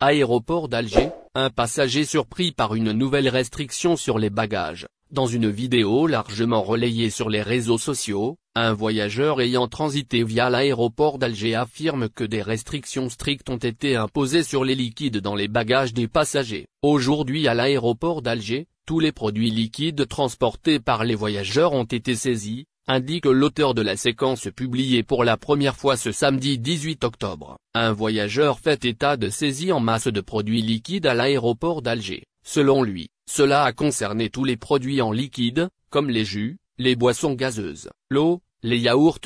Aéroport d'Alger, un passager surpris par une nouvelle restriction sur les bagages. Dans une vidéo largement relayée sur les réseaux sociaux, un voyageur ayant transité via l'aéroport d'Alger affirme que des restrictions strictes ont été imposées sur les liquides dans les bagages des passagers. Aujourd'hui à l'aéroport d'Alger, tous les produits liquides transportés par les voyageurs ont été saisis, indique l'auteur de la séquence publiée pour la première fois ce samedi 18 octobre. Un voyageur fait état de saisie en masse de produits liquides à l'aéroport d'Alger. Selon lui, cela a concerné tous les produits en liquide, comme les jus, les boissons gazeuses, l'eau, les yaourts.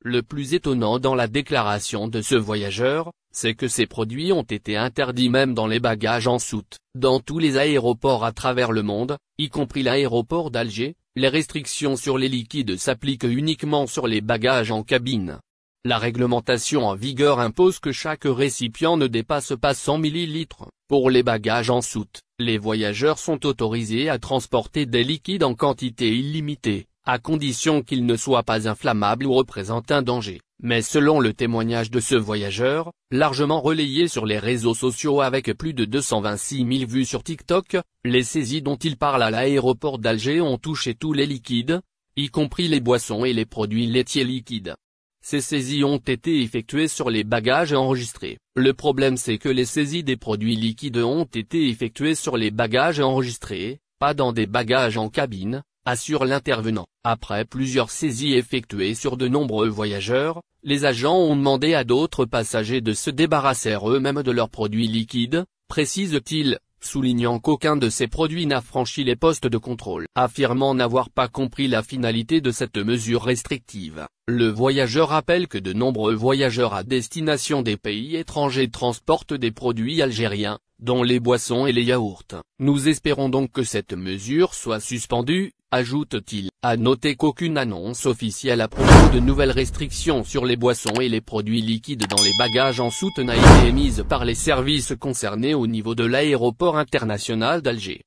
Le plus étonnant dans la déclaration de ce voyageur, c'est que ces produits ont été interdits même dans les bagages en soute. Dans tous les aéroports à travers le monde, y compris l'aéroport d'Alger, les restrictions sur les liquides s'appliquent uniquement sur les bagages en cabine. La réglementation en vigueur impose que chaque récipient ne dépasse pas 100 ml. Pour les bagages en soute, les voyageurs sont autorisés à transporter des liquides en quantité illimitée, à condition qu'ils ne soient pas inflammables ou représentent un danger. Mais selon le témoignage de ce voyageur, largement relayé sur les réseaux sociaux avec plus de 226 000 vues sur TikTok, les saisies dont il parle à l'aéroport d'Alger ont touché tous les liquides, y compris les boissons et les produits laitiers liquides. Ces saisies ont été effectuées sur les bagages enregistrés. Le problème c'est que les saisies des produits liquides ont été effectuées sur les bagages enregistrés, pas dans des bagages en cabine, assure l'intervenant. Après plusieurs saisies effectuées sur de nombreux voyageurs, les agents ont demandé à d'autres passagers de se débarrasser eux-mêmes de leurs produits liquides, précise-t-il, soulignant qu'aucun de ces produits n'a franchi les postes de contrôle. Affirmant n'avoir pas compris la finalité de cette mesure restrictive, le voyageur rappelle que de nombreux voyageurs à destination des pays étrangers transportent des produits algériens, dont les boissons et les yaourts. Nous espérons donc que cette mesure soit suspendue, ajoute-t-il. À noter qu'aucune annonce officielle à propos de nouvelles restrictions sur les boissons et les produits liquides dans les bagages en soute n'a été émise par les services concernés au niveau de l'aéroport international d'Alger.